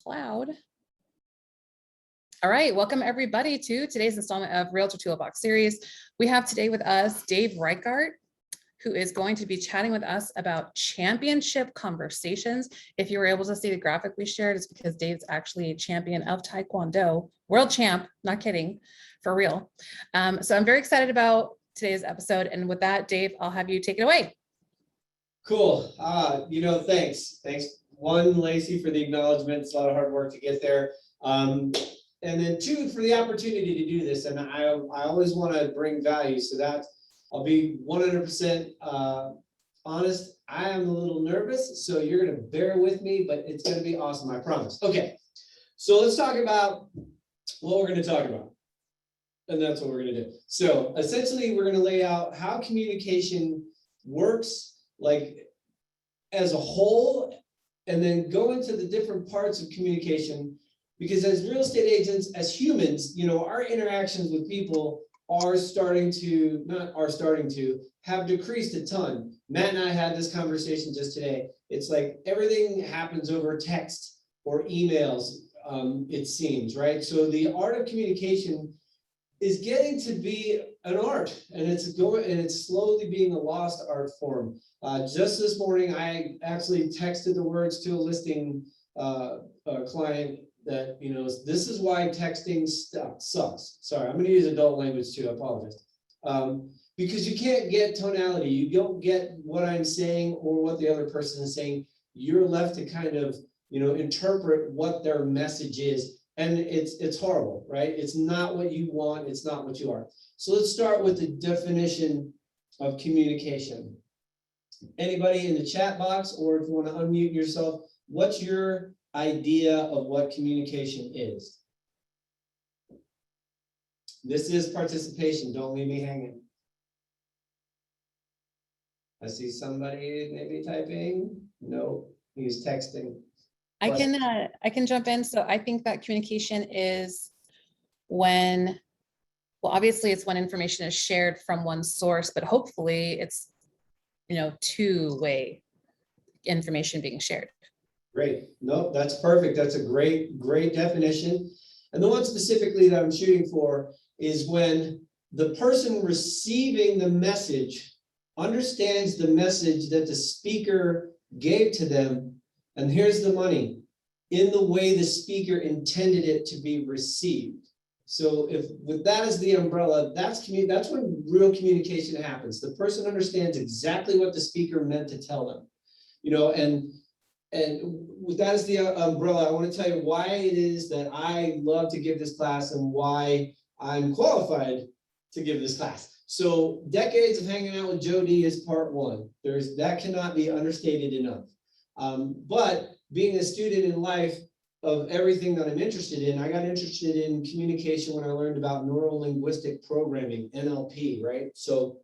cloud. All right, welcome everybody to today's installment of Realtor Toolbox series. We have today with us Dave Reichart, who is going to be chatting with us about championship conversations. If you were able to see the graphic we shared, it's because Dave's actually a champion of Taekwondo, world champ, not kidding, for real. So I'm very excited about today's episode. And with that, Dave, I'll have you take it away. Cool. Thanks. Thanks, one, Lacey, for the acknowledgement. It's a lot of hard work to get there. And then two, for the opportunity to do this. And I always want to bring value. So that I'll be 100% honest. I am a little nervous, so you're going to bear with me, but it's going to be awesome, I promise. Okay, so let's talk about what we're going to talk about. And that's what we're going to do. So essentially, we're going to lay out how communication works, like as a whole, and then go into the different parts of communication. Because as real estate agents, as humans, our interactions with people are starting to have decreased a ton. Matt and I had this conversation just today. It's like everything happens over text or emails, it seems, right? So the art of communication is getting to be an art, and it's slowly being a lost art form. Just this morning, I actually texted the words to a listing client that, this is why texting sucks. Sorry, I'm going to use adult language too. I apologize. Because you can't get tonality. You don't get what I'm saying or what the other person is saying. You're left to kind of, interpret what their message is. And it's horrible, right? It's not what you want. It's not what you are. So let's start with the definition of communication. Anybody in the chat box, or if you want to unmute yourself, what's your idea of what communication is? This is participation. Don't leave me hanging. I see somebody maybe typing. No, he's texting. I can jump in. So I think that communication is when, well, obviously it's when information is shared from one source, but hopefully it's, two-way information being shared. Great. No, that's perfect. That's a great definition. And the one specifically that I'm shooting for is when the person receiving the message understands the message that the speaker gave to them. And here's the money, in the way the speaker intended it to be received. So if with that as the umbrella, that's when real communication happens. The person understands exactly what the speaker meant to tell them, and with that as the umbrella, I want to tell you why it is that I love to give this class and why I'm qualified to give this class. So decades of hanging out with Joe D is part one. That cannot be understated enough. But being a student in life of everything that I'm interested in, I got interested in communication when I learned about neuro-linguistic programming, NLP, right? So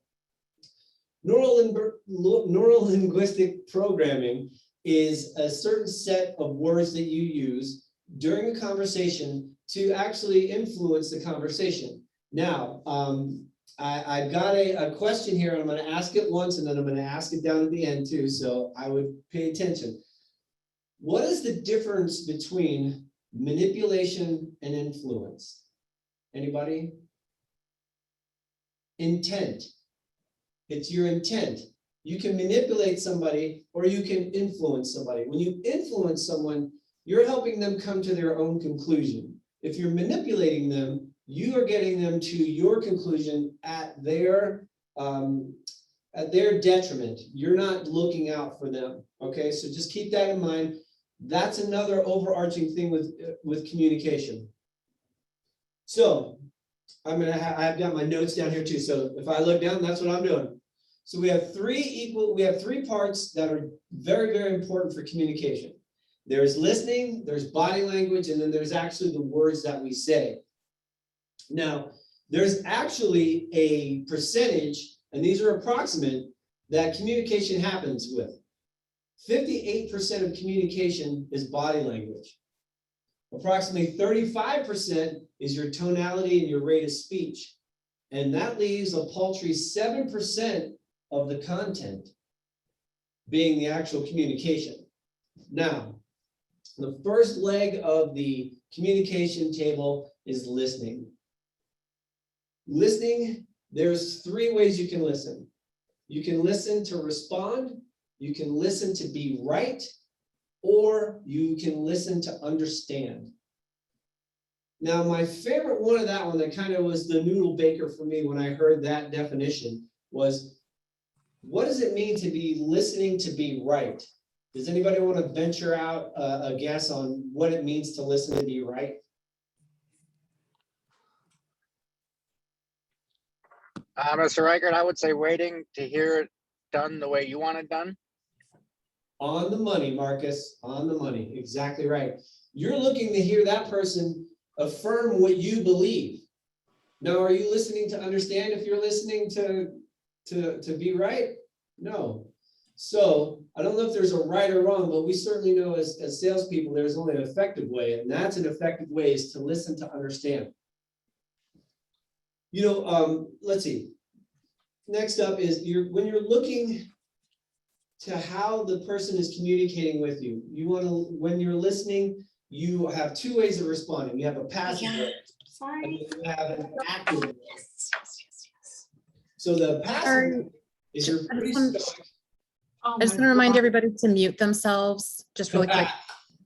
neuro-linguistic programming is a certain set of words that you use during a conversation to actually influence the conversation. Now, I've got a question here, and I'm going to ask it once, and then I'm going to ask it down at the end too, so I would pay attention. What is the difference between manipulation and influence? Anybody? Intent. It's your intent. You can manipulate somebody or you can influence somebody. When you influence someone, you're helping them come to their own conclusion. If you're manipulating them, you are getting them to your conclusion at their detriment. You're not looking out for them. Okay, so just keep that in mind. That's another overarching thing with communication. So I've got my notes down here too. So if I look down, that's what I'm doing. So we have three parts that are very, very important for communication. There's listening, there's body language, and then there's actually the words that we say. Now, there's actually a percentage, and these are approximate, that communication happens with. 58% of communication is body language. Approximately 35% is your tonality and your rate of speech. And that leaves a paltry 7% of the content being the actual communication. Now, The first leg of the communication table is listening. Listening, there's 3 ways you can listen. You can listen to respond, you can listen to be right, or you can listen to understand. Now, my favorite one of that one that kind of was the noodle baker for me when I heard that definition was, what does it mean to be listening to be right? Does anybody want to venture out a guess on what it means to listen to be right? Mr. Reichert, I would say waiting to hear it done the way you want it done. On the money, Marcus, on the money, exactly right. You're looking to hear that person affirm what you believe. Now, are you listening to understand if you're listening to be right? No. So I don't know if there's a right or wrong, but we certainly know as salespeople, there's only an effective way, and that's an effective way is to listen to understand. You know, let's see. Next up is when you're looking to how the person is communicating with you, when you're listening, you have 2 ways of responding. You have a passive way, and you have an active way. Yes. So the passive way is you're pretty stoic. Oh I just my want to remind God. everybody to mute themselves just really quick.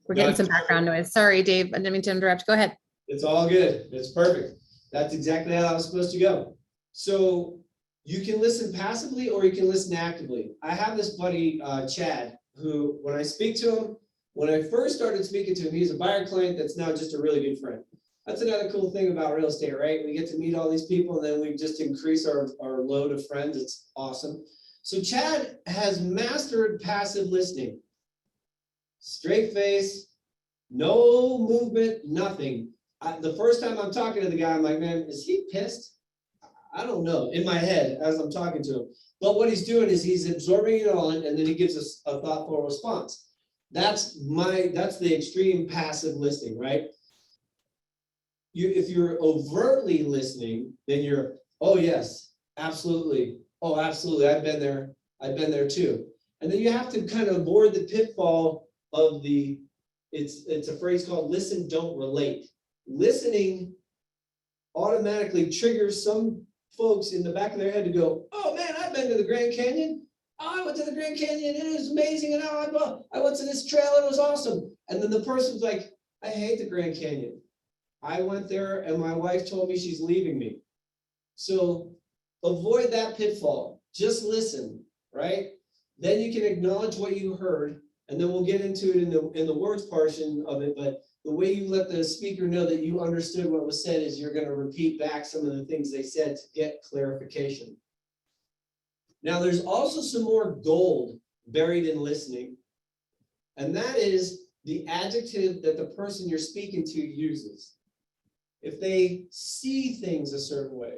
We're getting some background noise. Sorry, Dave. I didn't mean to interrupt. Go ahead. It's all good. It's perfect. That's exactly how I was supposed to go. So you can listen passively or you can listen actively. I have this buddy, Chad, who when I speak to him, when I first started speaking to him, he's a buyer client that's now just a really good friend. That's another cool thing about real estate, right? We get to meet all these people and then we just increase our load of friends. It's awesome. So Chad has mastered passive listening. Straight face, no movement, nothing. The first time I'm talking to the guy, I'm like, man, is he pissed? I don't know, in my head as I'm talking to him. But what he's doing is he's absorbing it all and then he gives us a thoughtful response. That's the extreme passive listening, right? If you're overtly listening, then you're, oh yes, absolutely. Oh, absolutely. I've been there too. And then you have to kind of avoid the pitfall of it's a phrase called listen, don't relate. Listening automatically triggers some folks in the back of their head to go, oh man, I've been to the Grand Canyon. Oh, I went to the Grand Canyon and it was amazing. And I went to this trail and it was awesome. And then the person's like, I hate the Grand Canyon. I went there and my wife told me she's leaving me. So avoid that pitfall. Just listen, right? Then you can acknowledge what you heard, and then we'll get into it in the words portion of it. But the way you let the speaker know that you understood what was said is you're going to repeat back some of the things they said to get clarification. Now, there's also some more gold buried in listening, and that is the adjective that the person you're speaking to uses. If they see things a certain way,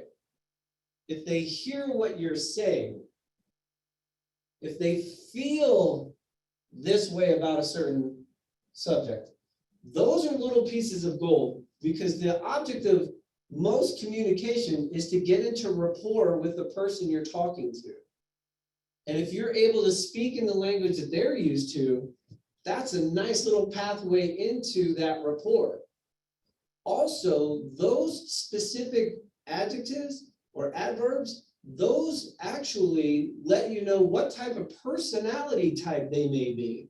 if they hear what you're saying, if they feel this way about a certain subject, those are little pieces of gold, because the object of most communication is to get into rapport with the person you're talking to. And if you're able to speak in the language that they're used to, that's a nice little pathway into that rapport. Also, those specific adjectives or adverbs, those actually let you know what type of personality type they may be.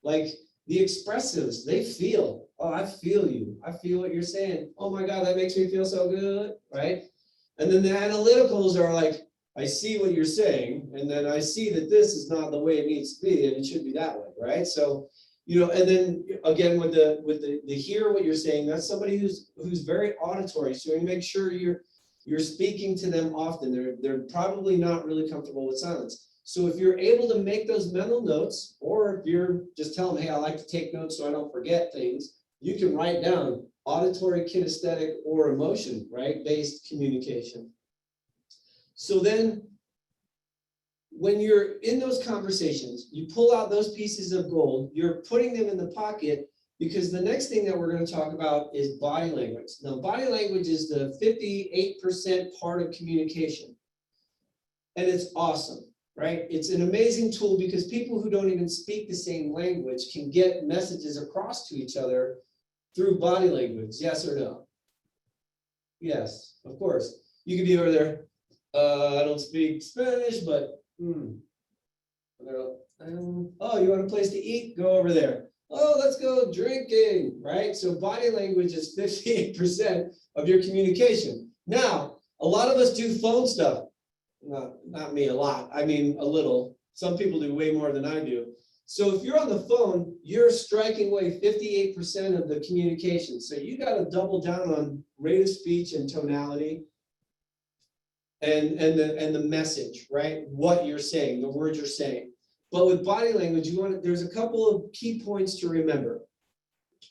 Like the expressives, they feel, oh, I feel you. I feel what you're saying. Oh my God, that makes me feel so good, right? And then the analyticals are like, I see what you're saying, and then I see that this is not the way it needs to be, and it should be that way, right? So, you know, and then again with the hear what you're saying, that's somebody who's very auditory. So you make sure you're speaking to them often. They're probably not really comfortable with silence. So if you're able to make those mental notes, or if you're just telling them, hey, I like to take notes so I don't forget things, you can write down auditory, kinesthetic, or emotion, right? Based communication. So then when you're in those conversations, you pull out those pieces of gold, you're putting them in the pocket, because the next thing that we're going to talk about is body language. Now, body language is the 58% part of communication. And it's awesome. right? It's an amazing tool because people who don't even speak the same language can get messages across to each other through body language. Yes or no? Yes, of course. You could be over there. I don't speak Spanish, but oh, you want a place to eat? Go over there. Oh, let's go drinking, right? So body language is 58% of your communication. Now, a lot of us do phone stuff. Not me a lot. I mean, a little. Some people do way more than I do. So if you're on the phone, you're striking away 58% of the communication. So you got to double down on rate of speech and tonality and the message, right? What you're saying, the words you're saying. But with body language, there's a couple of key points to remember.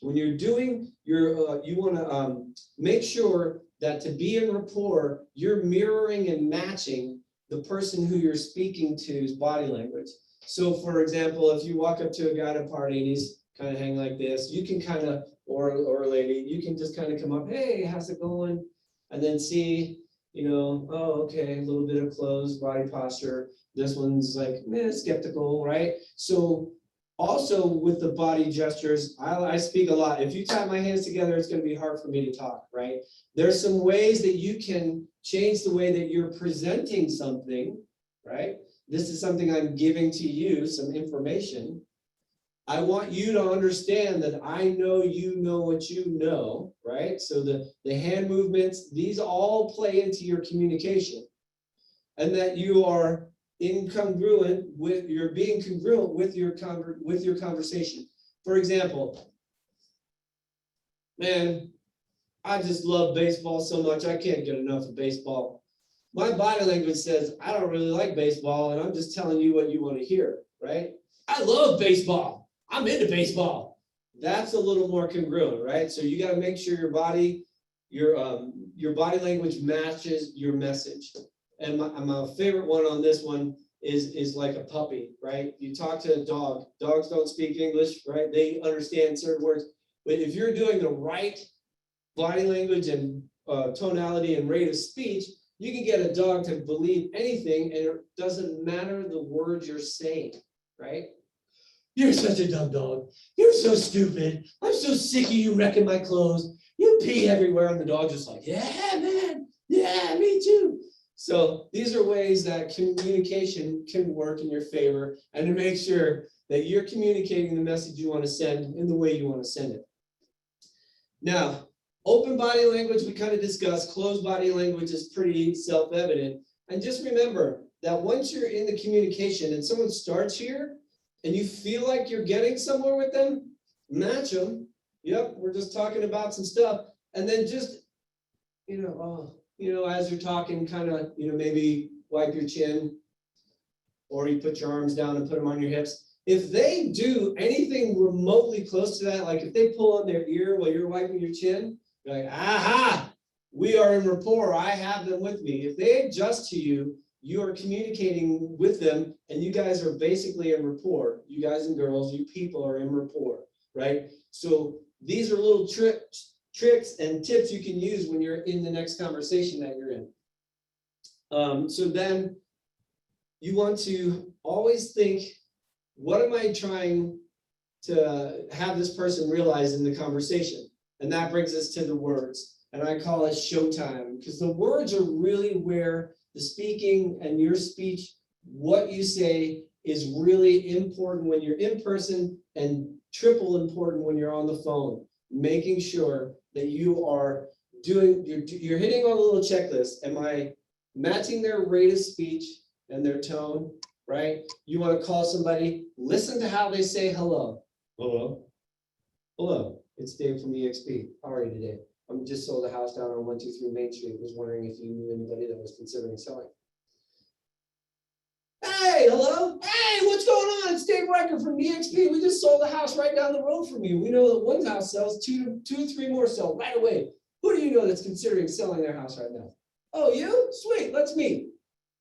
When you're doing your, you want to make sure that to be in rapport, you're mirroring and matching the person who you're speaking to's body language. So for example, if you walk up to a guy at a party and he's kind of hanging like this, you can kind of, or a lady, you can just kind of come up, hey, how's it going? And then see, oh, okay, a little bit of closed body posture. This one's like, skeptical, right? So also with the body gestures, I speak a lot. If you tap my hands together, it's going to be hard for me to talk, right? There's some ways that you can change the way that you're presenting something, right? This is something I'm giving to you, some information. I want you to understand that I know you know what you know, right? So the hand movements, these all play into your communication. And that you are incongruent with, you're being congruent with your conversation. For example, man, I just love baseball so much, I can't get enough of baseball. My body language says, I don't really like baseball, and I'm just telling you what you want to hear, right? I love baseball. I'm into baseball. That's a little more congruent, right? So you got to make sure your body language matches your message. And my favorite one on this one is like a puppy, right? You talk to a dog. Dogs don't speak English, right? They understand certain words. But if you're doing the right body language and tonality and rate of speech, you can get a dog to believe anything, and it doesn't matter the words you're saying, right? You're such a dumb dog. You're so stupid. I'm so sick of you wrecking my clothes. You pee everywhere, and the dog just like, yeah, man. Yeah, me too. So these are ways that communication can work in your favor, and to make sure that you're communicating the message you want to send in the way you want to send it. Now, open body language, we kind of discussed. Closed body language is pretty self-evident. And just remember that once you're in the communication and someone starts here and you feel like you're getting somewhere with them, match them. Yep, we're just talking about some stuff. And then just, as you're talking, kind of, maybe wipe your chin, or you put your arms down and put them on your hips. If they do anything remotely close to that, like if they pull on their ear while you're wiping your chin, you're like, aha, we are in rapport. I have them with me. If they adjust to you, you are communicating with them, and you guys are basically in rapport. You guys and girls, you people are in rapport, right? So these are little tricks and tips you can use when you're in the next conversation that you're in. So then you want to always think, what am I trying to have this person realize in the conversation? And that brings us to the words. And I call it showtime, because the words are really where the speaking and your speech, what you say, is really important when you're in person, and triple important when you're on the phone. Making sure that you are you're hitting on a little checklist. Am I matching their rate of speech and their tone, right? You want to call somebody, listen to how they say hello. Hello. Hello, it's Dave from EXP. How are you today? I just sold a house down on 123 Main Street. Was wondering if you knew anybody that was considering selling. Hey, hello. Hey, what's going on? It's Dave Riker from EXP. We just sold a house right down the road from you. We know that one house sells, two to three more sell right away. Who do you know that's considering selling their house right now? Oh, you? Sweet, let's meet.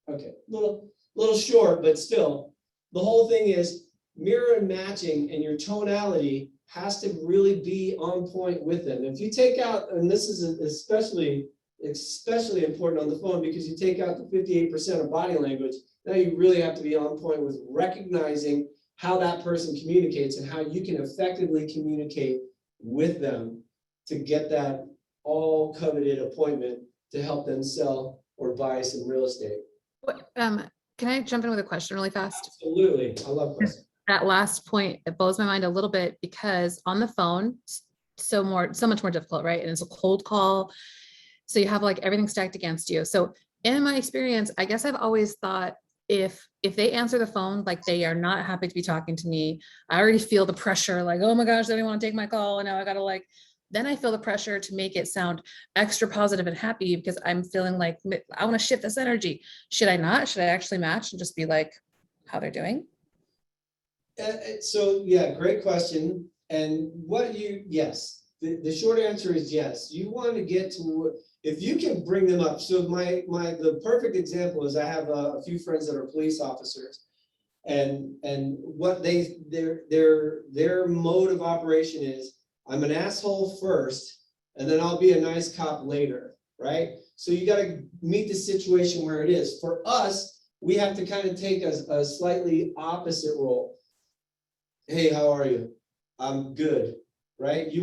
Okay, little short, but still, the whole thing is mirror and matching, and your tonality has to really be on point with them. If you take out, and this is especially especially important on the phone because you take out the 58% of body language. Now you really have to be on point with recognizing how that person communicates and how you can effectively communicate with them to get that all coveted appointment to help them sell or buy some real estate. Can I jump in with a question really fast? Absolutely. I love questions. That last point, it blows my mind a little bit because on the phone, so much more difficult, right? And it's a cold call. So you have like everything stacked against you. So in my experience, I guess I've always thought if they answer the phone, like they are not happy to be talking to me, I already feel the pressure, like, oh my gosh, they don't want to take my call. And now I gotta like, then I feel the pressure to make it sound extra positive and happy because I'm feeling like I want to shift this energy. Should I not? Should I actually match and just be like how they're doing? So yeah, great question. And yes, the short answer is yes. You want to get to, if you can bring them up. So the perfect example is I have a few friends that are police officers, and what their mode of operation is, I'm an asshole first, and then I'll be a nice cop later, right? So you got to meet the situation where it is. For us, we have to kind of take a slightly opposite role. Hey, how are you? I'm good, right? You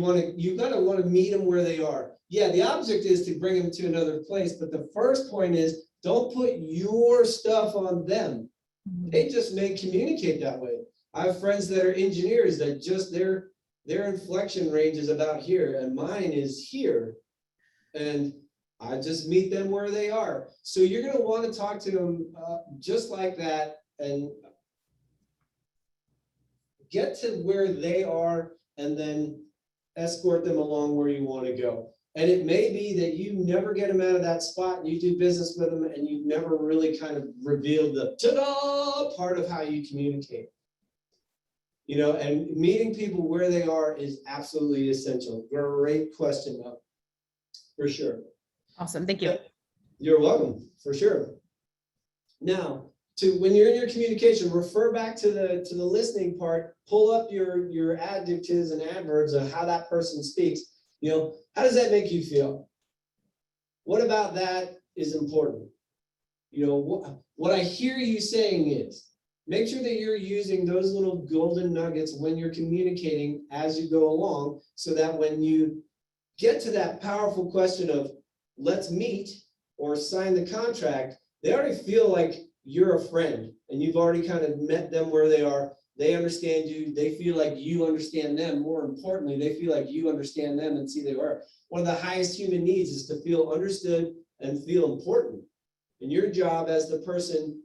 gotta want to meet them where they are. Yeah, the object is to bring them to another place, but the first point is don't put your stuff on them. They just may communicate that way. I have friends that are engineers that just their inflection range is about here, and mine is here, and I just meet them where they are. So you're gonna want to talk to them just like that, and get to where they are and then escort them along where you want to go. And it may be that you never get them out of that spot and you do business with them and you've never really kind of revealed the ta-da part of how you communicate. You know, and meeting people where they are is absolutely essential. Great question, though, for sure. Awesome, thank you. You're welcome, for sure. Now, when you're in your communication, refer back to the listening part, pull up your adjectives and adverbs of how that person speaks. You know, how does that make you feel? What about that is important? You know, what I hear you saying is, make sure that you're using those little golden nuggets when you're communicating as you go along, so that when you get to that powerful question of let's meet or sign the contract, they already feel like you're a friend and you've already kind of met them where they are. They understand you. They feel like you understand them. More importantly, they feel like you understand them and see they are. One of the highest human needs is to feel understood and feel important. And your job as the person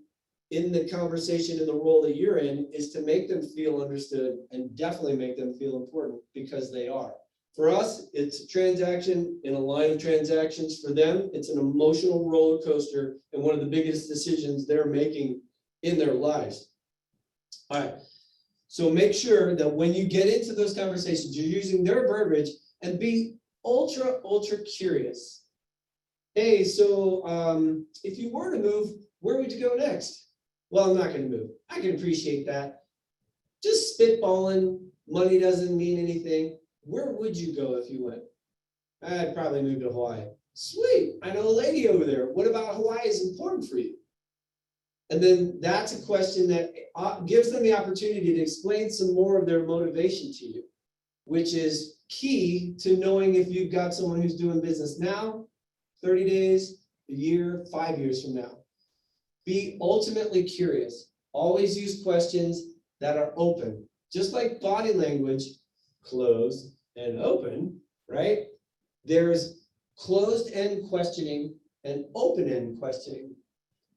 in the conversation, in the role that you're in, is to make them feel understood and definitely make them feel important, because they are. For us, it's a transaction in a line of transactions. For them, it's an emotional roller coaster and one of the biggest decisions they're making in their lives. All right. So make sure that when you get into those conversations, you're using their verbiage and be ultra curious. Hey, so if you were to move, where would you go next? Well, I'm not going to move. I can appreciate that. Just spitballing, money doesn't mean anything. Where would you go if you went? I'd probably move to Hawaii. Sweet, I know a lady over there. What about Hawaii is important for you? And then that's a question that gives them the opportunity to explain some more of their motivation to you, which is key to knowing if you've got someone who's doing business now, 30 days, a year, 5 years from now. Be ultimately curious. Always use questions that are open. Just like body language, closed and open, right? There's closed-end questioning and open-end questioning.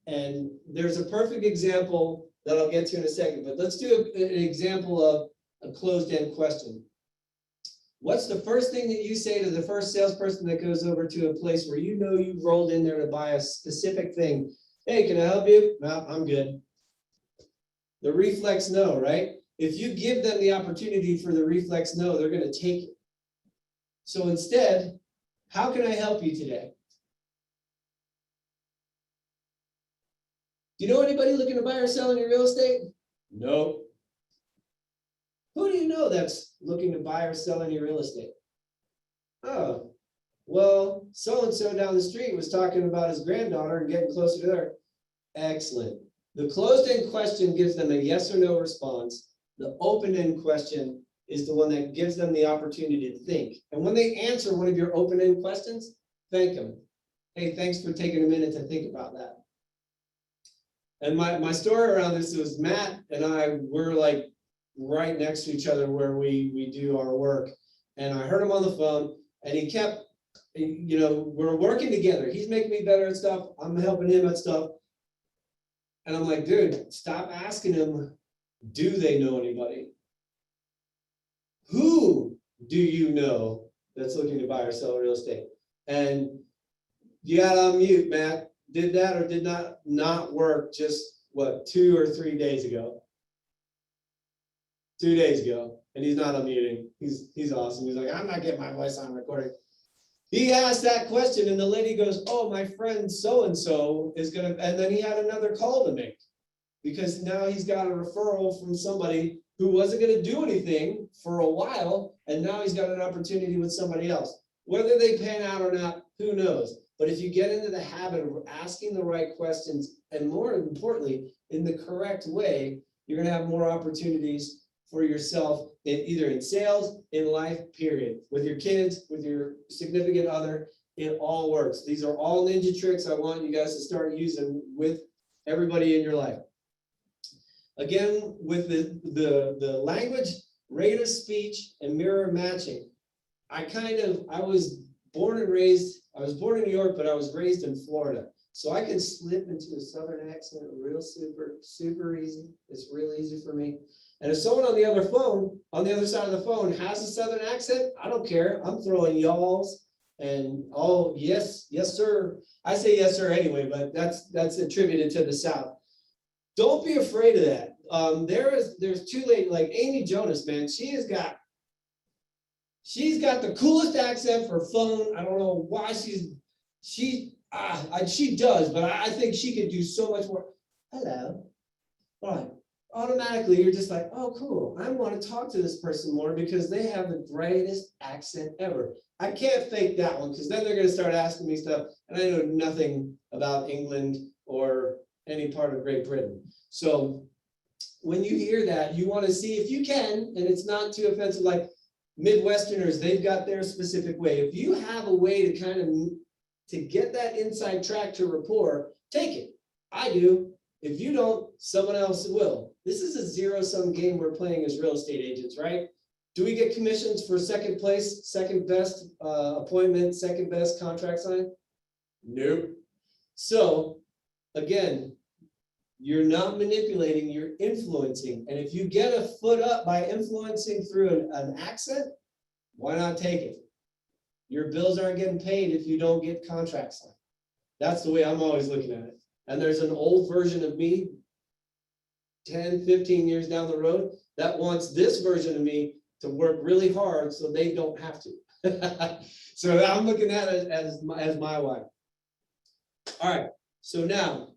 And there's a perfect example that I'll get to in a second, but let's do an example of a closed-end question. What's the first thing that you say to the first salesperson that goes over to a place where you know you rolled in there to buy a specific thing? Hey, can I help you? No, I'm good. The reflex no, right? If you give them the opportunity for the reflex no, they're going to take it. So instead, how can I help you today? Do you know anybody looking to buy or sell any real estate? No. Who do you know that's looking to buy or sell any real estate? Oh, Well, so-and-so down the street was talking about his granddaughter and getting closer to her. Excellent. The closed-end question gives them a yes or no response. The open-end question is the one that gives them the opportunity to think. And when they answer one of your open-end questions, thank them. Hey, thanks for taking a minute to think about that. And my story around this was Matt and I were like right next to each other where we do our work. And I heard him on the phone and he kept, you know, we're working together. He's making me better at stuff. I'm helping him at stuff. And I'm like, dude, stop asking him, do they know anybody? Who do you know that's looking to buy or sell real estate? And you got to unmute, Matt. Did that or did not work just what, 2 or 3 days ago? 2 days ago, and he's not unmuting. He's awesome. He's like, I'm not getting my voice on recording. He asked that question, and the lady goes, oh, my friend so-and-so is gonna, and then he had another call to make because now he's got a referral from somebody who wasn't gonna do anything for a while, and now he's got an opportunity with somebody else. Whether they pan out or not, who knows? But if you get into the habit of asking the right questions, and more importantly, in the correct way, you're gonna have more opportunities for yourself in either in sales, in life, period. With your kids, with your significant other, it all works. These are all ninja tricks I want you guys to start using with everybody in your life. Again, with the language, rate of speech, and mirror matching. I was born in New York, but I was raised in Florida. So I can slip into a Southern accent real super easy. It's real easy for me. And if someone on the other side of the phone has a Southern accent, I don't care. I'm throwing y'alls and oh, yes, sir. I say yes, sir anyway, but that's attributed to the South. Don't be afraid of that. There's two ladies like Amy Jonas, man. She's got the coolest accent for phone. I don't know why she does, but I think she could do so much more. Hello. All right. Automatically, you're just like, oh, cool. I want to talk to this person more because they have the greatest accent ever. I can't fake that one because then they're going to start asking me stuff, and I know nothing about England or any part of Great Britain. So when you hear that, you want to see if you can, and it's not too offensive, like Midwesterners, they've got their specific way. If you have a way to kind of to get that inside track to rapport, take it. I do. If you don't, someone else will. This is a zero-sum game we're playing as real estate agents, right? Do we get commissions for second place, second best appointment, second best contract sign? Nope. So again, you're not manipulating, you're influencing. And if you get a foot up by influencing through an accent, why not take it? Your bills aren't getting paid if you don't get contract signed. That's the way I'm always looking at it. And there's an old version of me 10, 15 years down the road that wants this version of me to work really hard so they don't have to. So I'm looking at it as my wife. All right, so now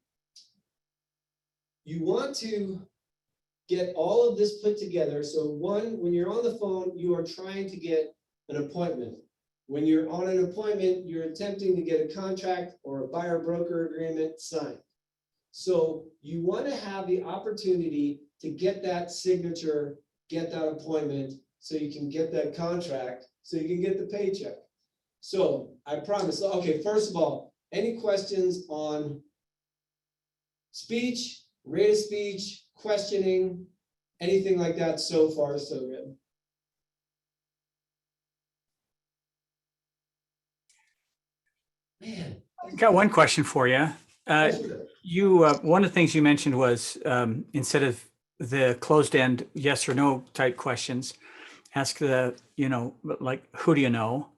you want to get all of this put together. So one, when you're on the phone, you are trying to get an appointment. When you're on an appointment, you're attempting to get a contract or a buyer broker agreement signed. So you want to have the opportunity to get that signature, get that appointment, so you can get that contract, so you can get the paycheck. So I promise. Okay, first of all, any questions on speech, rate of speech, questioning, anything like that? So far, so good. Man, Got one question for you. One of the things you mentioned was instead of the closed-end yes or no type questions, ask the, like, who do you know,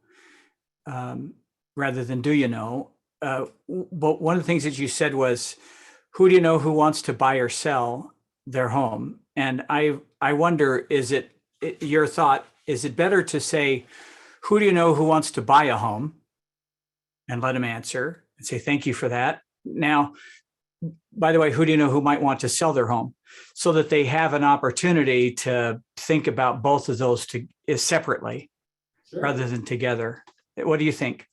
rather than do you know. But one of the things that you said was, who do you know who wants to buy or sell their home? And I wonder, your thought, is it better to say, who do you know who wants to buy a home? And let them answer and say, thank you for that. Now, by the way, who do you know who might want to sell their home? So that they have an opportunity to think about both of those separately, sure, rather than together. What do you think?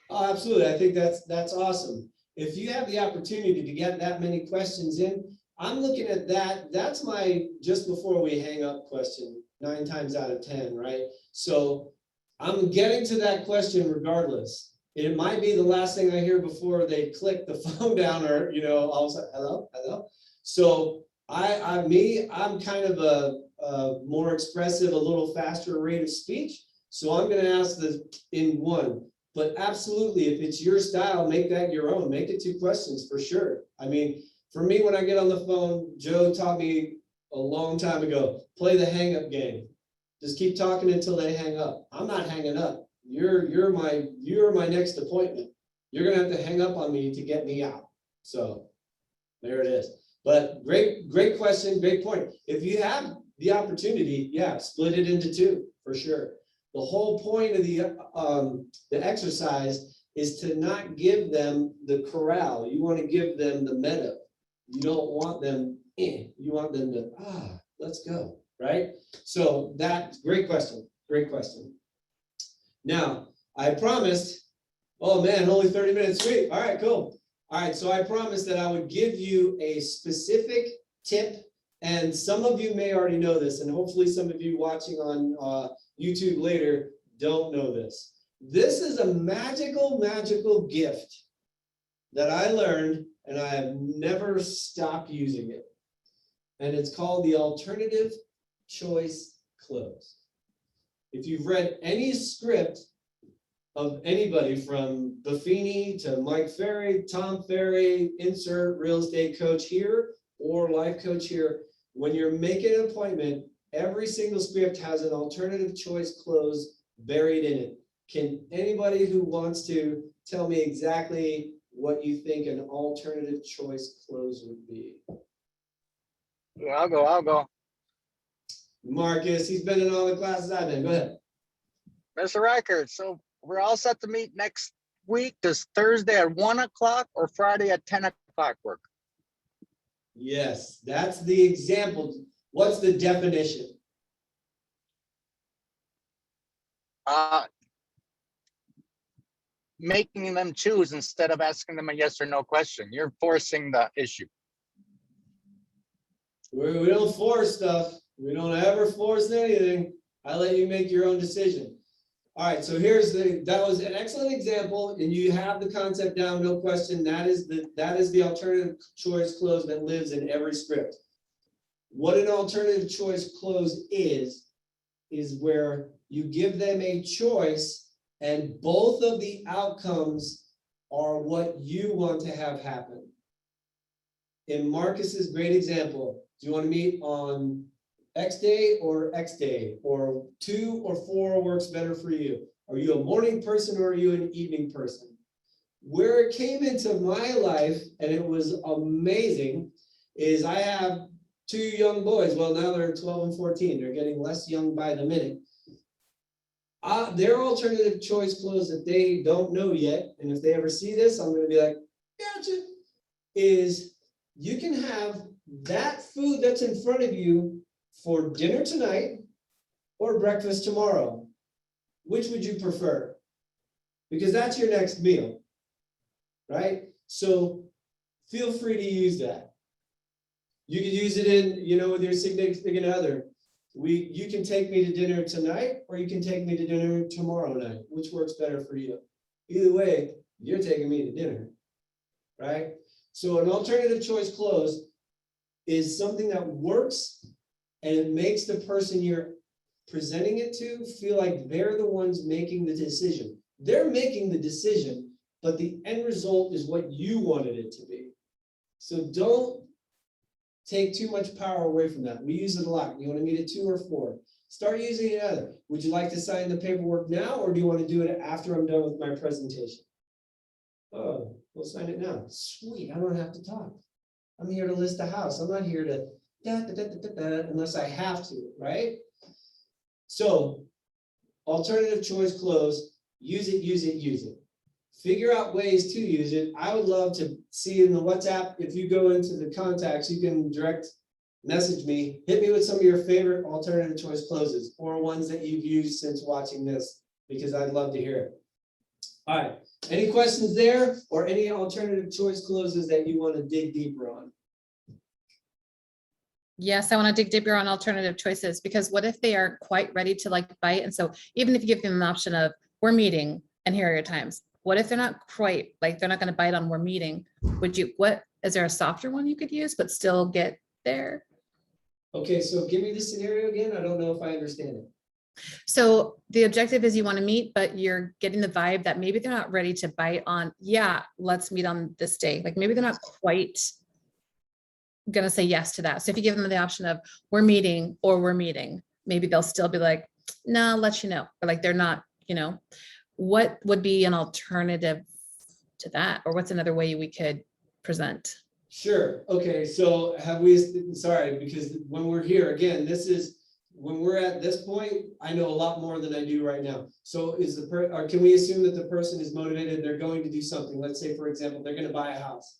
Oh, absolutely. I think that's awesome. If you have the opportunity to get that many questions in, I'm looking at that. That's my just before we hang up question, 9 times out of 10, right? So I'm getting to that question regardless. It might be the last thing I hear before they click the phone down, or I'll say hello, hello. So I'm kind of a more expressive, a little faster rate of speech. So I'm going to ask this in one. But absolutely, if it's your style, make that your own. Make it 2 questions for sure. I mean, for me, when I get on the phone, Joe taught me a long time ago, play the hang up game. Just keep talking until they hang up. I'm not hanging up. You're my next appointment. You're gonna have to hang up on me to get me out. So there it is. But great question, great point. If you have the opportunity, yeah, split it into 2 for sure. The whole point of the exercise is to not give them the corral. You want to give them the meadow. You don't want them in. You want them to, let's go, right? So that's great question. Great question. Now, I promised, oh man, only 30 minutes, sweet. All right, cool. All right, so I promised that I would give you a specific tip, and some of you may already know this, and hopefully some of you watching on YouTube later don't know this. This is a magical gift that I learned, and I have never stopped using it. And it's called the alternative choice close. If you've read any script of anybody from Buffini to Mike Ferry, Tom Ferry, insert real estate coach here or life coach here, when you're making an appointment, every single script has an alternative choice close buried in it. Can anybody who wants to tell me exactly what you think an alternative choice close would be? Yeah, I'll go. Marcus, he's been in all the classes I've been. Go ahead. Mr. Reichert, so we're all set to meet next week. Does Thursday at 1 o'clock or Friday at 10 o'clock work? Yes, that's the example. What's the definition? Making them choose instead of asking them a yes or no question. You're forcing the issue. We don't force stuff. We don't ever force anything. I let you make your own decision. All right, so that was an excellent example, and you have the concept down, no question. That is the alternative choice close that lives in every script. What an alternative choice close is where you give them a choice, and both of the outcomes are what you want to have happen. In Marcus's great example, do you want to meet on X day, or 2 or 4 works better for you? Are you a morning person or are you an evening person? Where it came into my life, and it was amazing, is I have 2 young boys. Well, now they're 12 and 14. They're getting less young by the minute. Their alternative choice close that they don't know yet, and if they ever see this, I'm going to be like, gotcha, is you can have that food that's in front of you for dinner tonight or breakfast tomorrow. Which would you prefer? Because that's your next meal, right? So feel free to use that. You can use it in, with your significant other. You can take me to dinner tonight, or you can take me to dinner tomorrow night. Which works better for you? Either way, you're taking me to dinner, right? So an alternative choice close is something that works, and it makes the person you're presenting it to feel like they're the ones making the decision. They're making the decision, but the end result is what you wanted it to be. So don't take too much power away from that. We use it a lot. You want to meet at 2 or 4. Start using it other. Would you like to sign the paperwork now, or do you want to do it after I'm done with my presentation? Oh, we'll sign it now. Sweet, I don't have to talk. I'm here to list a house. I'm not here to unless I have to, right? So, alternative choice close, use it. Figure out ways to use it. I would love to see in the WhatsApp, if you go into the contacts, you can direct message me, hit me with some of your favorite alternative choice closes or ones that you've used since watching this, because I'd love to hear it. All right, any questions there or any alternative choice clauses that you want to dig deeper on? Yes, I want to dig deeper on alternative choices, because what if they aren't quite ready to like bite? And so even if you give them an option of we're meeting and here are your times, what if they're not quite, like, they're not going to bite on we're meeting? Is there a softer one you could use, but still get there? Okay, so give me the scenario again. I don't know if I understand it. So the objective is you want to meet, but you're getting the vibe that maybe they're not ready to bite on, yeah, let's meet on this day. Like maybe they're not quite going to say yes to that. So if you give them the option of we're meeting or we're meeting, maybe they'll still be like, no, I'll let you know. Or like they're not, what would be an alternative to that? Or what's another way we could present? Sure. Okay, so sorry, because when we're here, again, when we're at this point, I know a lot more than I do right now. So or can we assume that the person is motivated, they're going to do something? Let's say, for example, they're going to buy a house.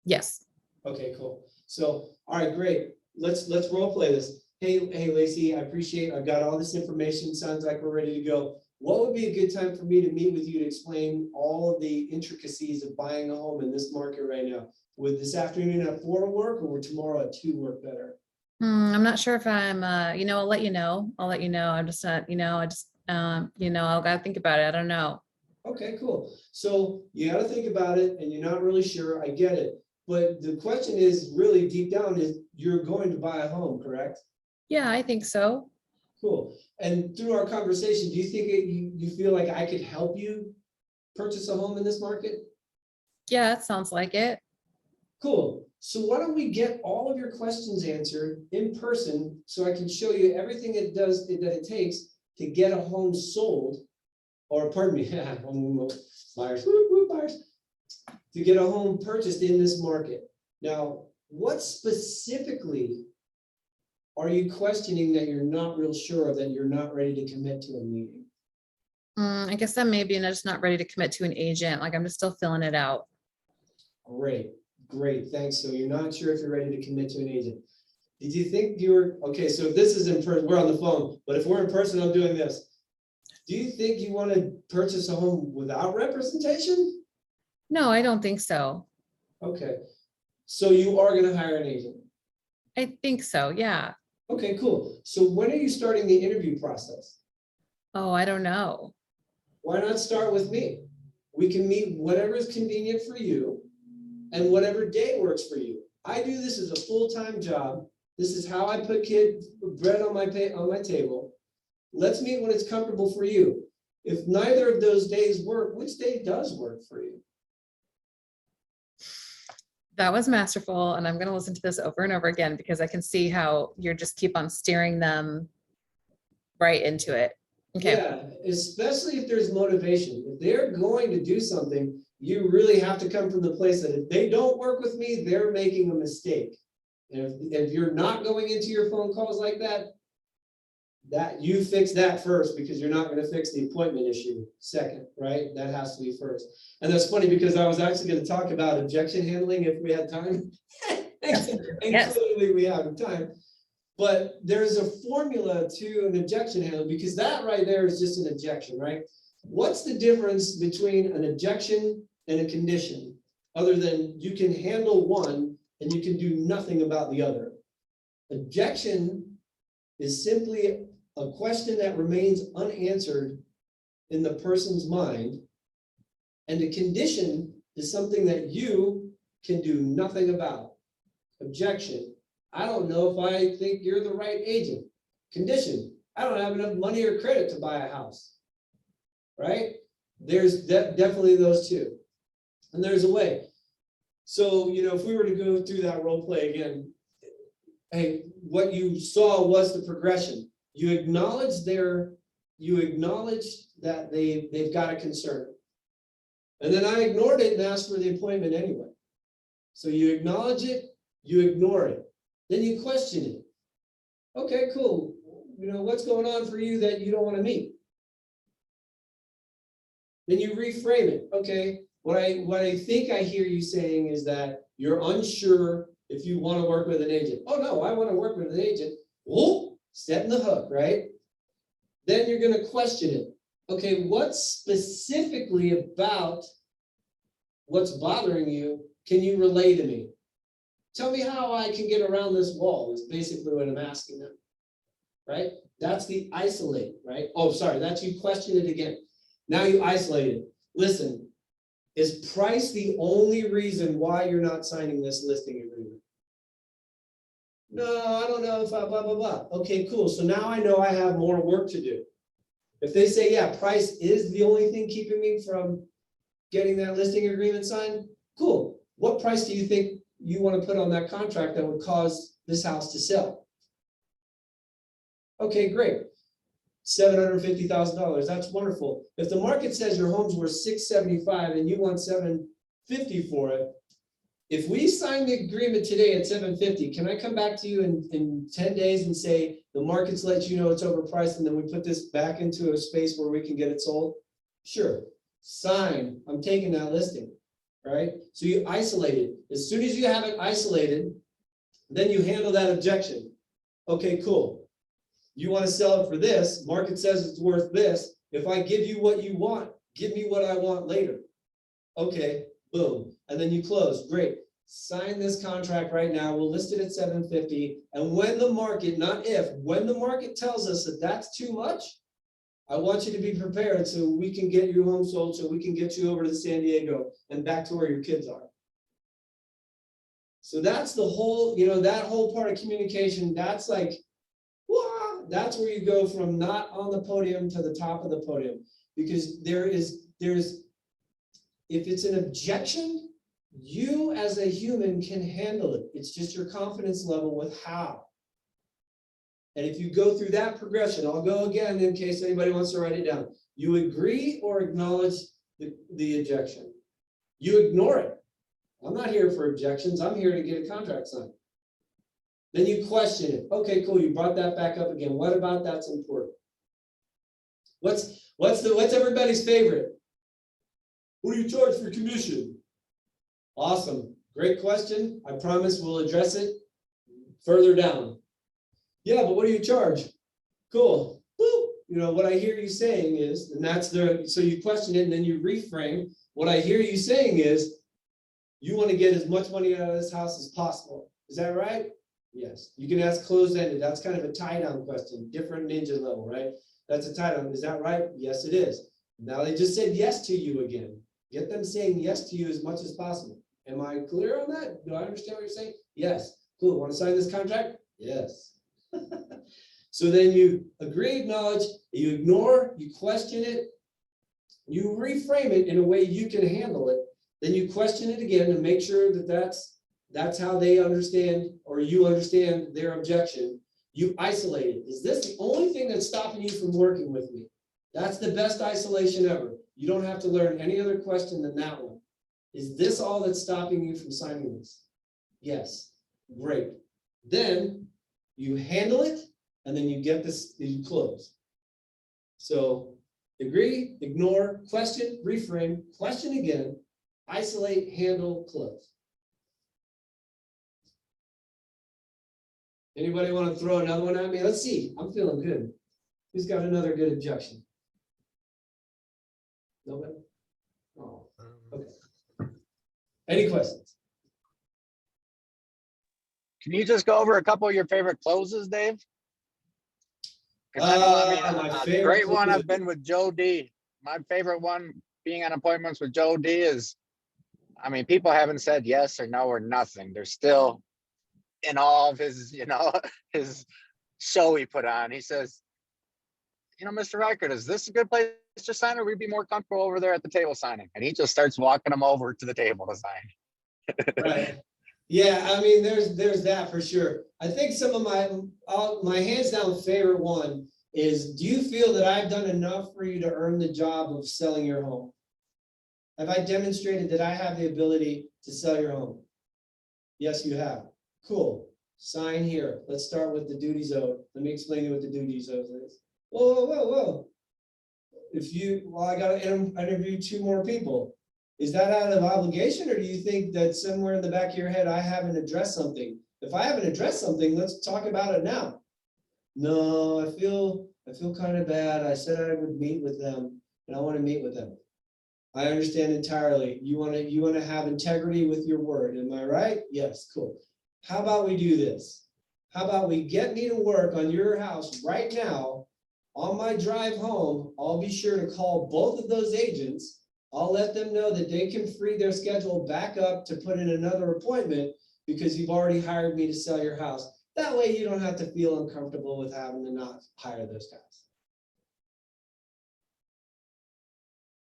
Yes. Okay, cool. So, all right, great. Let's role play this. Hey, Lacey, I've got all this information. Sounds like we're ready to go. What would be a good time for me to meet with you to explain all of the intricacies of buying a home in this market right now? Would this afternoon at 4 work, or would tomorrow at 2 work better? I'm not sure if I'm, I'll let you know. I'm just not, I'll gotta think about it. I don't know. Okay, cool. So you got to think about it and you're not really sure. I get it. But the question is really deep down is you're going to buy a home, correct? Yeah, I think so. Cool. And through our conversation, do you think you feel like I could help you purchase a home in this market? Yeah, it sounds like it. Cool. So why don't we get all of your questions answered in person so I can show you everything it takes to get a home sold, or pardon me, buyers, buyers, to get a home purchased in this market. Now, what specifically are you questioning that you're not real sure of, that you're not ready to commit to a meeting? I guess that maybe I'm just not ready to commit to an agent. Like I'm just still filling it out. Great, thanks. So you're not sure if you're ready to commit to an agent. Did you think you were, okay, so if this is in person, we're on the phone, but if we're in person, I'm doing this. Do you think you want to purchase a home without representation? No, I don't think so. Okay, so you are going to hire an agent? I think so, yeah. Okay, cool. So when are you starting the interview process? Oh, I don't know. Why not start with me? We can meet whatever is convenient for you and whatever day works for you. I do this as a full-time job. This is how I put bread on my table. Let's meet when it's comfortable for you. If neither of those days work, which day does work for you? That was masterful. And I'm going to listen to this over and over again because I can see how you're just keep on steering them right into it. Okay. Yeah, especially if there's motivation. If they're going to do something, you really have to come from the place that if they don't work with me, they're making a mistake. And if you're not going into your phone calls like that you fix that first, because you're not going to fix the appointment issue second, right? That has to be first. And that's funny because I was actually going to talk about objection handling if we had time. And clearly we have time. But there's a formula to an objection handling, because that right there is just an objection, right? What's the difference between an objection and a condition, other than you can handle one and you can do nothing about the other? Objection is simply a question that remains unanswered in the person's mind, and a condition is something that you can do nothing about. Objection: I don't know if I think you're the right agent. Condition: I don't have enough money or credit to buy a house. Right? There's definitely those two. And there's a way. So, if we were to go through that role play again, hey, what you saw was the progression. You acknowledge that they've got a concern. And then I ignored it and asked for the appointment anyway. So you acknowledge it, you ignore it. Then you question it. Okay, cool. What's going on for you that you don't want to meet? Then you reframe it. Okay, what I think I hear you saying is that you're unsure if you want to work with an agent. Oh no, I want to work with an agent. Whoop, setting the hook, right? Then you're going to question it. Okay, what specific specifically about what's bothering you can you relay to me? Tell me how I can get around this wall is basically what I'm asking them, right? That's the isolate, right? Oh, sorry, that's you question it again. Now you isolate it. Listen, is price the only reason why you're not signing this listing agreement? No, I don't know if I blah, blah, blah. Okay, cool. So now I know I have more work to do. If they say, yeah, price is the only thing keeping me from getting that listing agreement signed, cool. What price do you think you want to put on that contract that would cause this house to sell? Okay, great. $750,000. That's wonderful. If the market says your home's worth $675 and you want $750 for it, if we sign the agreement today at $750, can I come back to you in 10 days and say the market's let you know it's overpriced and then we put this back into a space where we can get it sold? Sure. Sign. I'm taking that listing. Right? So you isolate it. As soon as you have it isolated, then you handle that objection. Okay, cool. You want to sell it for this, market says it's worth this. If I give you what you want, give me what I want later. Okay, boom. And then you close. Great. Sign this contract right now. We'll list it at $750. And when the market, not if, when the market tells us that that's too much, I want you to be prepared so we can get your home sold, so we can get you over to San Diego and back to where your kids are. So that's the whole, that whole part of communication, that's like, wow, that's where you go from not on the podium to the top of the podium. Because there's, if it's an objection, you as a human can handle it. It's just your confidence level with how. And if you go through that progression, I'll go again in case anybody wants to write it down. You agree or acknowledge the objection. You ignore it. I'm not here for objections. I'm here to get a contract signed. Then you question it. Okay, cool. You brought that back up again. What about that's important? What's everybody's favorite? What do you charge for commission? Awesome. Great question. I promise we'll address it further down. Yeah, but what do you charge? Cool. Boop. What I hear you saying is, and that's so you question it and then you reframe. What I hear you saying is, you want to get as much money out of this house as possible. Is that right? Yes. You can ask closed-ended. That's kind of a tie-down question, different ninja level, right? That's a tie-down. Is that right? Yes, it is. Now they just said yes to you again. Get them saying yes to you as much as possible. Am I clear on that? Do I understand what you're saying? Yes. Cool. Want to sign this contract? Yes. So then you agree, acknowledge, you ignore, you question it, you reframe it in a way you can handle it, then you question it again to make sure that that's how they understand or you understand their objection. You isolate it. Is this the only thing that's stopping you from working with me? That's the best isolation ever. You don't have to learn any other question than that one. Is this all that's stopping you from signing this? Yes. Great. Then you handle it, and then you get this, you close. So agree, ignore, question, reframe, question again, isolate, handle, close. Anybody want to throw another one at me? Let's see. I'm feeling good. Who's got another good objection? Nobody? Oh, okay. Any questions? Can you just go over a couple of your favorite closes, Dave? 'Cause a great one I've been with Joe D. My favorite one being on appointments with Joe D is, people haven't said yes or no or nothing. They're still in all of his, his show he put on. He says, Mr. Reichert, is this a good place to sign, or would we be more comfortable over there at the table signing? And he just starts walking them over to the table to sign. Right. Yeah, there's that for sure. I think some of my hands down favorite one is, do you feel that I've done enough for you to earn the job of selling your home? Have I demonstrated that I have the ability to sell your home? Yes, you have. Cool. Sign here. Let's start with the duties owed. Let me explain to you what the duties owed is. Whoa, whoa, whoa, whoa. I got to interview 2 more people. Is that out of obligation, or do you think that somewhere in the back of your head, I haven't addressed something? If I haven't addressed something, let's talk about it now. No, I feel kind of bad. I said I would meet with them, and I want to meet with them. I understand entirely. You want to have integrity with your word. Am I right? Yes, cool. How about we do this? How about we get me to work on your house right now? On my drive home, I'll be sure to call both of those agents. I'll let them know that they can free their schedule back up to put in another appointment because you've already hired me to sell your house. That way you don't have to feel uncomfortable with having to not hire those guys.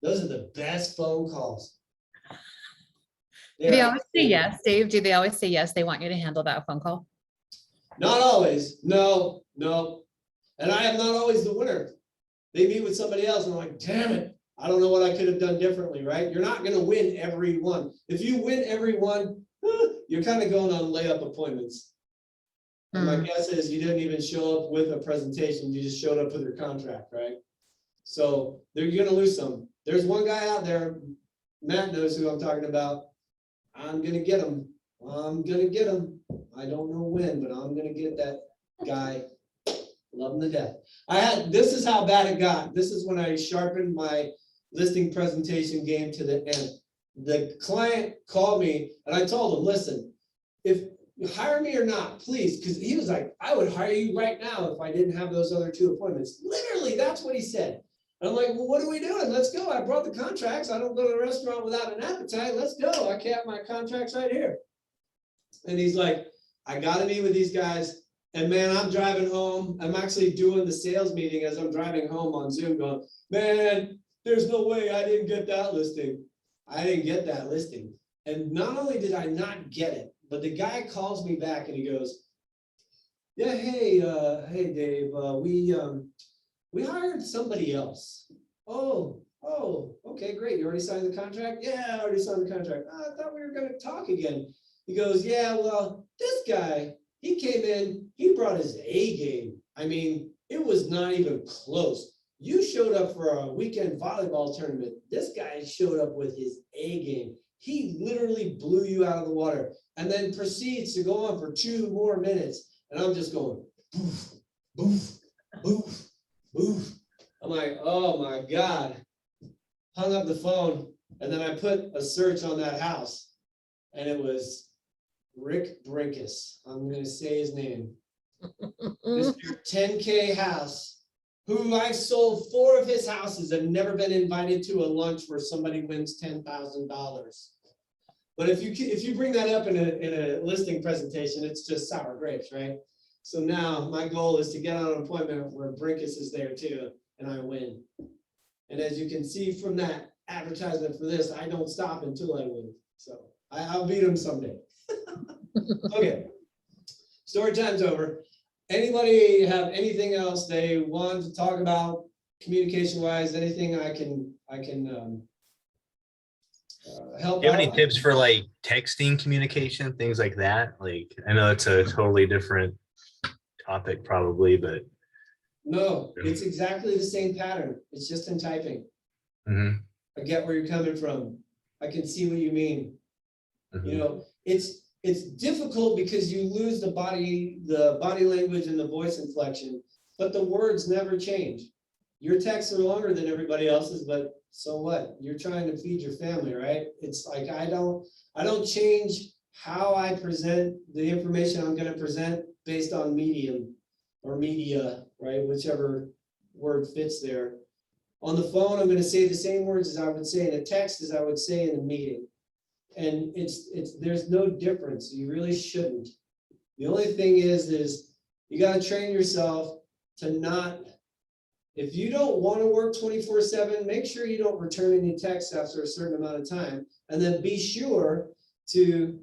Those are the best phone calls. Do they always say yes, Dave? Do they always say yes? They want you to handle that phone call? Not always. No. And I am not always the winner. They meet with somebody else and I'm like, damn it. I don't know what I could have done differently, right? You're not going to win every one. If you win every one, you're kind of going on layup appointments. And my guess is you didn't even show up with a presentation. You just showed up with your contract, right? So you're going to lose some. There's one guy out there, Matt knows who I'm talking about. I'm going to get him. I'm going to get him. I don't know when, but I'm going to get that guy. Love him to death. This is how bad it got. This is when I sharpened my listing presentation game to the end. The client called me and I told him, listen, if you hire me or not, please, because he was like, I would hire you right now if I didn't have those other 2 appointments. Literally, that's what he said. And I'm like, well, what are we doing? Let's go. I brought the contracts. I don't go to the restaurant without an appetite. Let's go. I have my contracts right here. And he's like, I got to meet with these guys. And man, I'm driving home. I'm actually doing the sales meeting as I'm driving home on Zoom going, man, there's no way I didn't get that listing. I didn't get that listing. And not only did I not get it, but the guy calls me back and he goes, yeah, hey Dave, we hired somebody else. Oh, okay, great. You already signed the contract? Yeah, I already signed the contract. I thought we were going to talk again. He goes, yeah, well, this guy, he came in, he brought his A game. I mean, it was not even close. You showed up for a weekend volleyball tournament. This guy showed up with his A game. He literally blew you out of the water and then proceeds to go on for 2 more minutes. And I'm just going, boof, boof, boof, boof. I'm like, oh my God. Hung up the phone and then I put a search on that house and it was Rick Brinkus. I'm going to say his name. Mr. 10K house, who I've sold 4 of his houses and never been invited to a lunch where somebody wins $10,000. But if you bring that up in a listing presentation, it's just sour grapes, right? So now my goal is to get on an appointment where Brinkus is there too, and I win. And as you can see from that advertisement for this, I don't stop until I win. So I'll beat him someday. Okay, story time's over. Anybody have anything else they want to talk about communication wise? Anything I can help? Do you have any out? tips for like texting communication, things like that? Like, I know it's a totally different topic probably, but. No, it's exactly the same pattern. It's just in typing. Mm-hmm. I get where you're coming from. I can see what you mean. Mm-hmm. You know, it's difficult because you lose the body language and the voice inflection, but the words never change. Your texts are longer than everybody else's, but so what? You're trying to feed your family, right? It's like I don't change how I present the information I'm going to present based on medium or media, right? Whichever word fits there. On the phone, I'm going to say the same words as I would say in a text as I would say in a meeting. And there's no difference. You really shouldn't. The only thing is you got to train yourself to not, if you don't want to work 24/7, make sure you don't return any texts after a certain amount of time. And then be sure to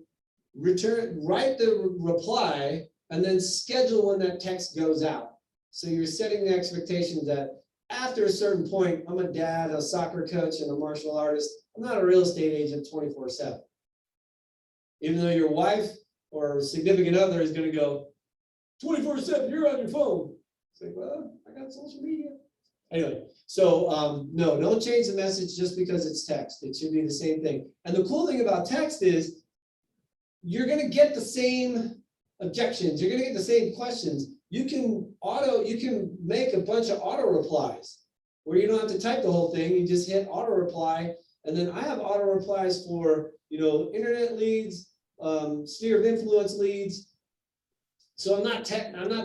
write the reply and then schedule when that text goes out. So you're setting the expectation that after a certain point, I'm a dad, a soccer coach, and a martial artist. I'm not a real estate agent 24/7. Even though your wife or significant other is going to go 24/7, you're on your phone. It's like, well, I got social media. Anyway, so no, don't change the message just because it's text. It should be the same thing. And the cool thing about text is you're going to get the same objections. You're going to get the same questions. You can make a bunch of auto replies where you don't have to type the whole thing. You just hit auto reply And then I have auto replies for, internet leads, sphere of influence leads. So I'm not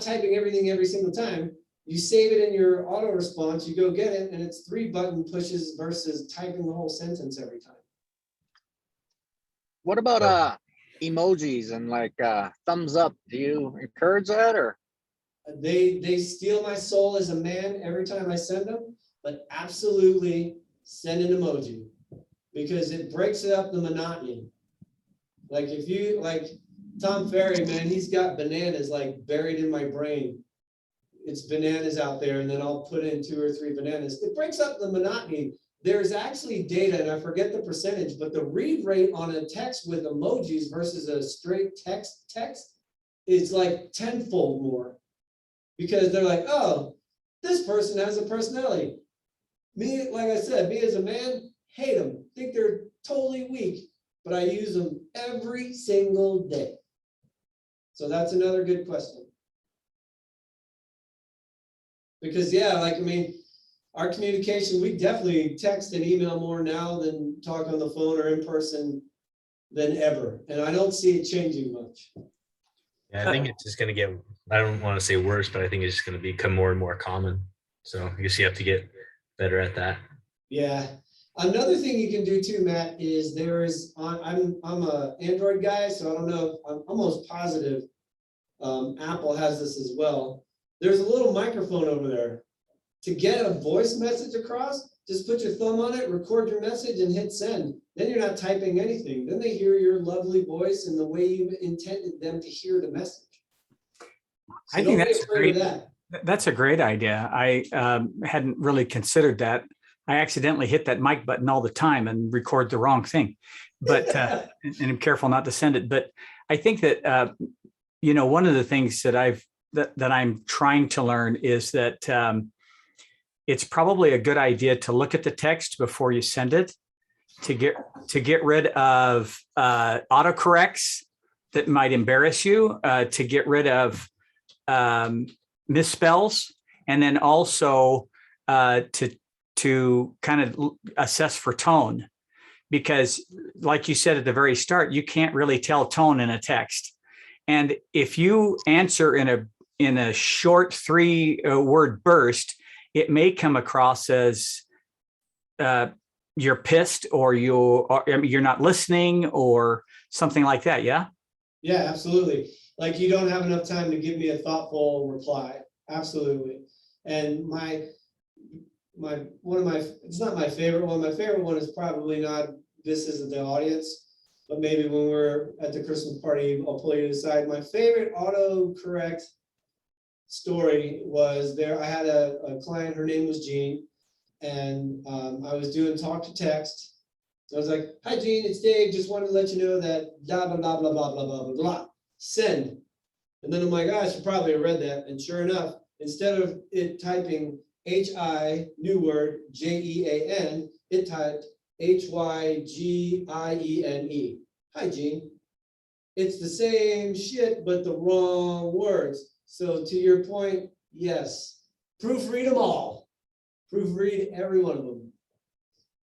typing everything every single time. You save it in your auto response, you go get it, and it's 3 button pushes versus typing the whole sentence every time. What about emojis and like thumbs up? Do you encourage that, or? They steal my soul as a man every time I send them, but absolutely send an emoji because it breaks up the monotony. Like if you like Tom Ferry, man, he's got bananas like buried in my brain. It's bananas out there, and then I'll put in 2 or 3 bananas. It breaks up the monotony. There's actually data, and I forget the percentage, but the read rate on a text with emojis versus a straight text is like 10-fold more. Because they're like, oh, this person has a personality. Me, like I said, me as a man, hate them, think they're totally weak, but I use them every single day. So that's another good question. Because yeah, like, I mean, our communication, we definitely text and email more now than talk on the phone or in person than ever. And I don't see it changing much. Yeah, I think it's just going to get, I don't want to say worse, but I think it's just going to become more and more common. So I guess you have to get better at that. Yeah. Another thing you can do too, Matt, is there is, I'm a Android guy, so I don't know, I'm almost positive Apple has this as well. There's a little microphone over there. To get a voice message across, just put your thumb on it, record your message, and hit send. Then you're not typing anything. Then they hear your lovely voice and the way you intended them to hear the message. So I think that's great. that. That's a great idea. I hadn't really considered that. I accidentally hit that mic button all the time and record the wrong thing, but and I'm careful not to send it. But I think that one of the things that I'm trying to learn is that it's probably a good idea to look at the text before you send it, to get rid of autocorrects that might embarrass you, to get rid of misspells, and then also to kind of assess for tone, because like you said at the very start, you can't really tell tone in a text. And if you answer in a short 3-word burst, it may come across as you're pissed, or you're not listening, or something like that. Yeah. Yeah, absolutely. Like you don't have enough time to give me a thoughtful reply. Absolutely. And it's not my favorite one. My favorite one is probably not, this isn't the audience, but maybe when we're at the Christmas party, I'll pull you aside. My favorite autocorrect story was there. I had a client, her name was Jean, and I was doing talk to text. So I was like, hi Jean, it's Dave. Just wanted to let you know that blah, blah, blah, blah, blah, blah, blah, blah, blah. Send. And then I'm like, I should probably have read that. And sure enough, instead of it typing H-I, new word, J-E-A-N, it typed H-Y-G-I-E-N-E. Hi, Jean. It's the same shit, but the wrong words. So to your point, yes, proofread them all. Proofread every one of them.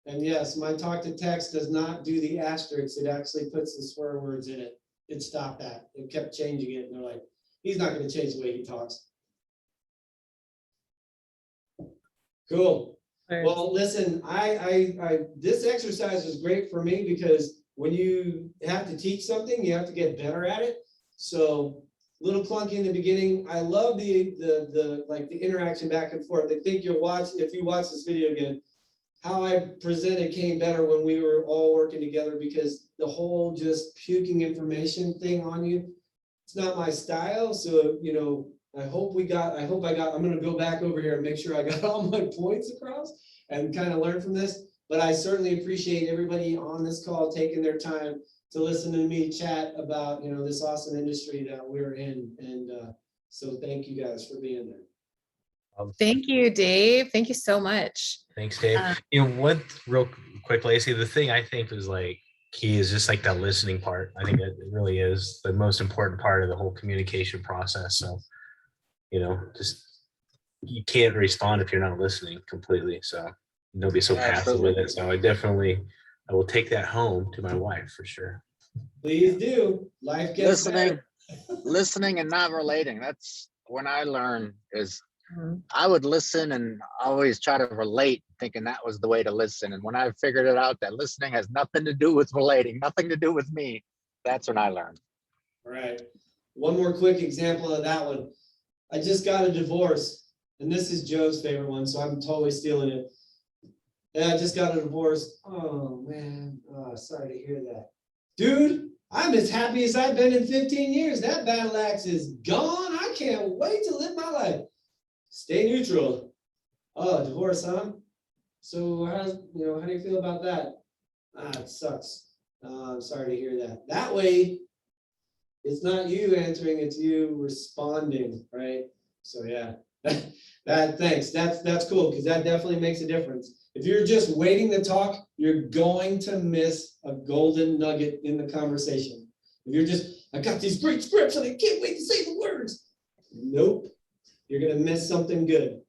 And yes, my talk to text does not do the asterisks. It actually puts the swear words in it. It stopped that. It kept changing it. And they're like, he's not going to change the way he talks. Cool. Well, listen, this exercise is great for me because when you have to teach something, you have to get better at it. So a little clunky in the beginning. I love the interaction back and forth. I think you'll watch, if you watch this video again, how I presented came better when we were all working together, because the whole just puking information thing on you, it's not my style. So, I hope I got, I'm going to go back over here and make sure I got all my points across and kind of learn from this. But I certainly appreciate everybody on this call taking their time to listen to me chat about, this awesome industry that we're in. And so thank you guys for being there. Thank you, Dave. Thank you so much. Thanks, Dave. One real quick, Lacey, the thing I think is key is just that listening part. I think it really is the most important part of the whole communication process. So, just you can't respond if you're not listening completely. So don't be so passive with it. So I definitely I will take that home to my wife for sure. Please do. Life gets better. Listening and not relating. That's when I learned is I would listen and always try to relate, thinking that was the way to listen. And when I figured it out that listening has nothing to do with relating, nothing to do with me, that's when I learned. All right. One more quick example of that one. I just got a divorce, and this is Joe's favorite one, so I'm totally stealing it. Yeah, I just got a divorce. Oh man, oh, sorry to hear that. Dude, I'm as happy as I've been in 15 years. That battle axe is gone. I can't wait to live my life. Stay neutral. Oh, divorce, huh? So how do you feel about that? It sucks. I'm sorry to hear that. That way, it's not you answering, it's you responding, right? So yeah, thanks. That's cool, because that definitely makes a difference. If you're just waiting to talk, you're going to miss a golden nugget in the conversation. If you're just, I got these great scripts and I can't wait to say the words. Nope, you're gonna miss something good.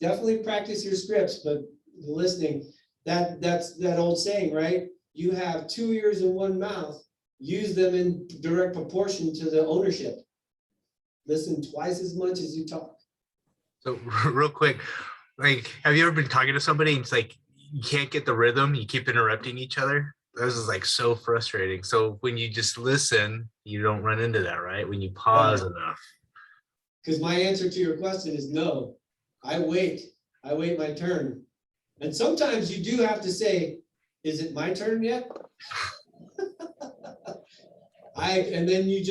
Definitely practice your scripts, but listening, that's that old saying, right? You have 2 ears and 1 mouth. Use them in direct proportion to the ownership. Listen twice as much as you talk. So real quick, like, have you ever been talking to somebody and it's like, you can't get the rhythm, you keep interrupting each other? This is like so frustrating. So when you just listen, you don't run into that, right? When you pause enough. Because my answer to your question is no. I wait my turn. And sometimes you do have to say, is it my turn yet? And then you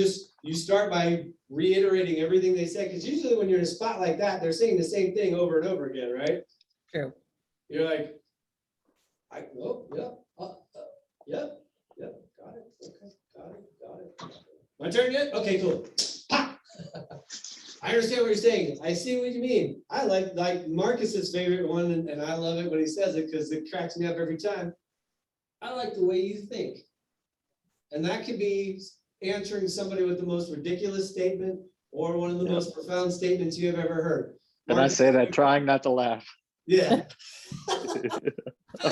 start by reiterating everything they say, because usually when you're in a spot like that, they're saying the same thing over and over again, right? True. You're like, yep, got it, okay, got it. My turn yet? Okay, cool. Ha! I understand what you're saying. I see what you mean. I like Marcus's favorite one, and I love it when he says it because it cracks me up every time. I like the way you think. And that could be answering somebody with the most ridiculous statement or one of the most profound statements you have ever heard. And I say that trying not to laugh. Yeah. I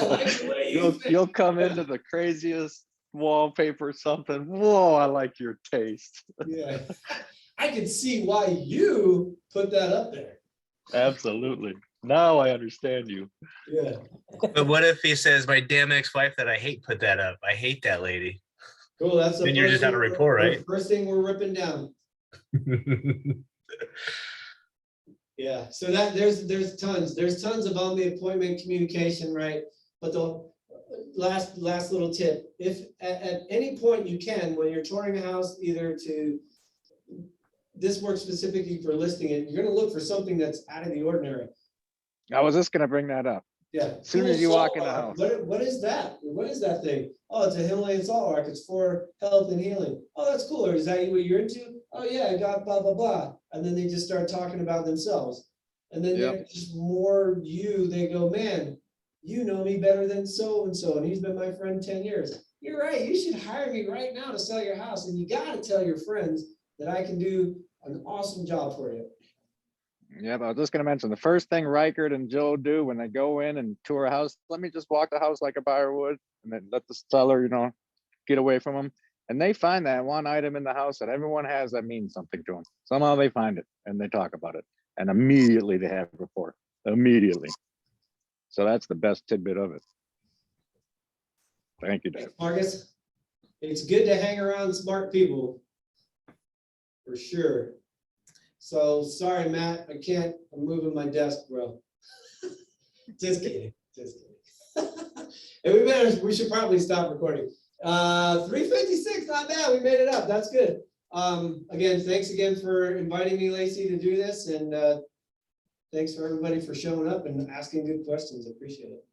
like the way you think. You'll come into the craziest wallpaper, something. Whoa, I like your taste. Yeah. I can see why you put that up there. Absolutely. Now I understand you. Yeah. But what if he says, my damn ex-wife that I hate put that up? I hate that lady. Cool. That's the Then you're just out of rapport, right? The first thing we're ripping down. Yeah. So there's tons of on the appointment communication, right? But the last little tip, if at any point you can, when you're touring a house, either to this works specifically for listing it, you're going to look for something that's out of the ordinary. I was just going to bring that up. Yeah. As soon as you walk in the house. What is that? What is that thing? Oh, it's a Himalayan salt rock. It's for health and healing. Oh, that's cool. Or is that what you're into? Oh yeah, I got blah, blah, blah. And then they just start talking about themselves. And then they're just more you, they go, man, you know me better than so-and-so. And he's been my friend 10 years. You're right. You should hire me right now to sell your house. And you got to tell your friends that I can do an awesome job for you. Yeah, but I was just going to mention the first thing Reichert and Joe do when they go in and tour a house, let me just walk the house like a buyer would, and then let the seller, get away from them. And they find that one item in the house that everyone has that means something to them. Somehow they find it and they talk about it. And immediately they have rapport. Immediately. So that's the best tidbit of it. Thank you, Dave. Thanks, Marcus. It's good to hang around smart people. For sure. So sorry, Matt, I can't. I'm moving my desk, bro. Just kidding. And we should probably stop recording. 3:56, not bad. We made it up. That's good. Again, thanks again for inviting me, Lacey, to do this. And thanks for everybody for showing up and asking good questions. I appreciate it.